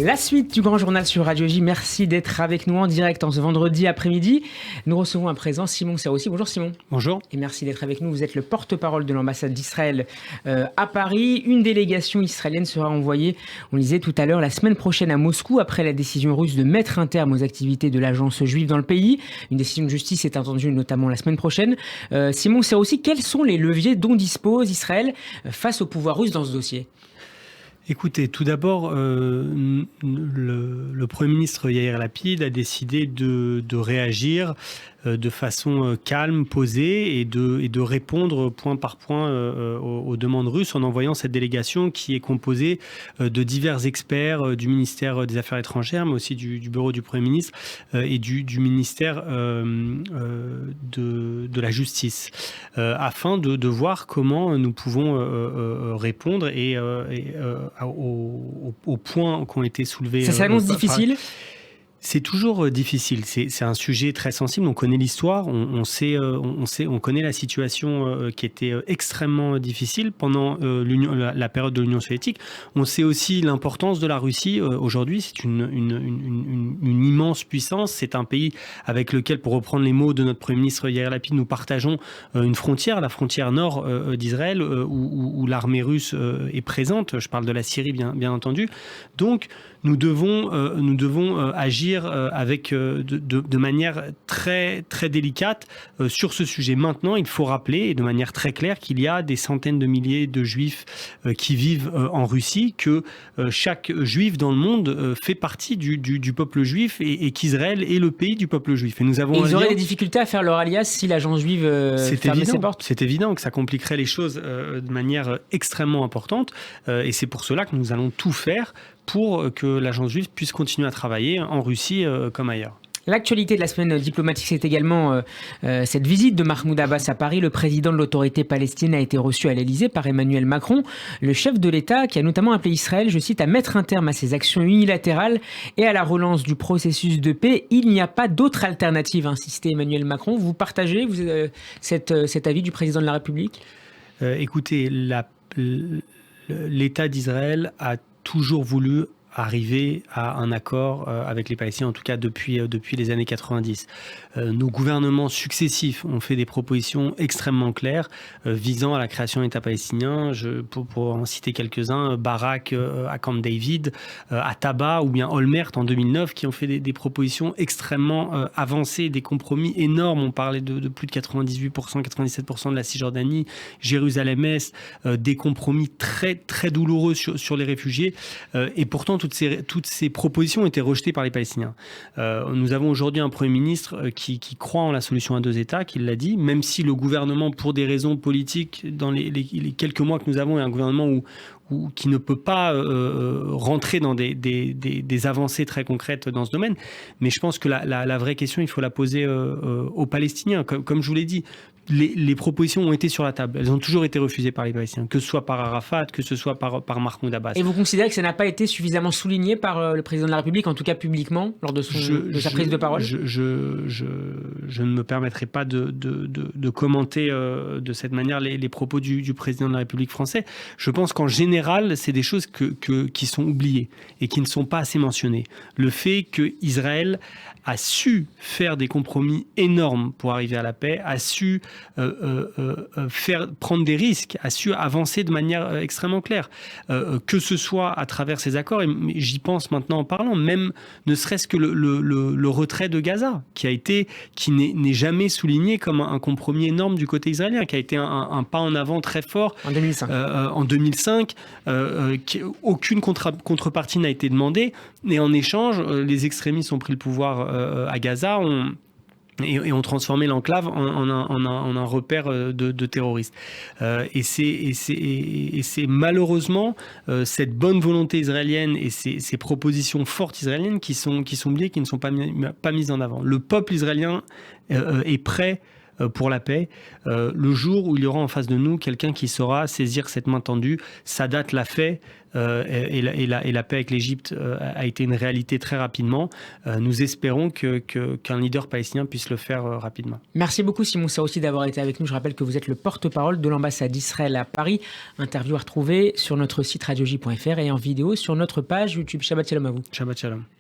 La suite du Grand Journal sur Radio J. Merci d'être avec nous en direct en ce vendredi après-midi. Nous recevons à présent Simon Serroussi. Bonjour Simon. Bonjour. Et merci d'être avec nous. Vous êtes le porte-parole de l'ambassade d'Israël à Paris. Une délégation israélienne sera envoyée, on le disait tout à l'heure, la semaine prochaine à Moscou après la décision russe de mettre un terme aux activités de l'agence juive dans le pays. Une décision de justice est attendue notamment la semaine prochaine. Simon Serroussi, quels sont les leviers dont dispose Israël face au pouvoir russe dans ce dossier ? Écoutez, tout d'abord, le Premier ministre Yair Lapid a décidé de réagir de façon calme, posée et de répondre point par point aux demandes russes en envoyant cette délégation qui est composée de divers experts du ministère des Affaires étrangères, mais aussi du bureau du Premier ministre et du ministère de la Justice, afin de voir comment nous pouvons répondre aux points qui ont été soulevés. Ça s'annonce difficile ? C'est toujours difficile. C'est un sujet très sensible. On connaît l'histoire, on connaît la situation qui était extrêmement difficile pendant la période de l'Union soviétique. On sait aussi l'importance de la Russie aujourd'hui. C'est une immense puissance. C'est un pays avec lequel, pour reprendre les mots de notre Premier ministre Yair Lapid, nous partageons une frontière, la frontière nord d'Israël, où l'armée russe est présente. Je parle de la Syrie, bien entendu. Donc, nous devons agir avec de manière très, très délicate sur ce sujet. Maintenant, il faut rappeler, et de manière très claire, qu'il y a des centaines de milliers de juifs qui vivent en Russie, que chaque juif dans le monde fait partie du peuple juif et qu'Israël est le pays du peuple juif. Et ils auraient des difficultés à faire leur alias si l'agence juive fermait ses portes ? C'est évident que ça compliquerait les choses de manière extrêmement importante. Et c'est pour cela que nous allons tout faire pour que l'agence juive puisse continuer à travailler en Russie comme ailleurs. L'actualité de la semaine diplomatique, c'est également cette visite de Mahmoud Abbas à Paris. Le président de l'autorité palestinienne a été reçu à l'Elysée par Emmanuel Macron, le chef de l'État qui a notamment appelé Israël, je cite, à mettre un terme à ses actions unilatérales et à la relance du processus de paix. Il n'y a pas d'autre alternative, a insisté Emmanuel Macron. Vous partagez cet avis du président de la République ? Écoutez, l'État d'Israël a toujours voulu arriver à un accord avec les Palestiniens, en tout cas depuis les années 90. Nos gouvernements successifs ont fait des propositions extrêmement claires visant à la création d'un État palestinien. Pour en citer quelques-uns, Barak à Camp David, Attaba ou bien Olmert en 2009, qui ont fait des propositions extrêmement avancées, des compromis énormes. On parlait de plus de 98%, 97% de la Cisjordanie, Jérusalem-Est, des compromis très, très douloureux sur les réfugiés. Et pourtant, toutes ces propositions ont été rejetées par les Palestiniens. Nous avons aujourd'hui un Premier ministre qui croit en la solution à deux États, qui l'a dit, même si le gouvernement, pour des raisons politiques, dans les quelques mois que nous avons, est un gouvernement qui ne peut pas rentrer dans des avancées très concrètes dans ce domaine. Mais je pense que la vraie question, il faut la poser aux Palestiniens. Comme je vous l'ai dit, les propositions ont été sur la table. Elles ont toujours été refusées par les Palestiniens, que ce soit par Arafat, que ce soit par Mahmoud Abbas. Et vous considérez que ça n'a pas été suffisamment souligné par le président de la République, en tout cas publiquement, lors de sa prise de parole ? Je ne me permettrai pas de commenter de cette manière les propos du président de la République français. Je pense qu'en général, c'est des choses qui sont oubliées et qui ne sont pas assez mentionnées. Le fait qu'Israël a su faire des compromis énormes pour arriver à la paix, a su prendre des risques, a su avancer de manière extrêmement claire, que ce soit à travers ces accords, et j'y pense maintenant en parlant, même ne serait-ce que le retrait de Gaza, qui n'est jamais souligné comme un compromis énorme du côté israélien, qui a été un pas en avant très fort en 2005. Aucune contrepartie n'a été demandée, et en échange, les extrémistes ont pris le pouvoir à Gaza, et ont transformé l'enclave en un repère de terroristes. Et c'est malheureusement cette bonne volonté israélienne et ces propositions fortes israéliennes qui sont oubliées, qui ne sont pas mises en avant. Le peuple israélien est prêt pour la paix. Le jour où il y aura en face de nous quelqu'un qui saura saisir cette main tendue, Sadat l'a fait. Et la paix avec l'Égypte a été une réalité très rapidement. Nous espérons qu'un leader palestinien puisse le faire rapidement. Merci beaucoup Simon Saroussi d'avoir été avec nous. Je rappelle que vous êtes le porte-parole de l'ambassade d'Israël à Paris. Interview à retrouver sur notre site radioj.fr et en vidéo sur notre page YouTube. Shabbat shalom à vous. Shabbat shalom.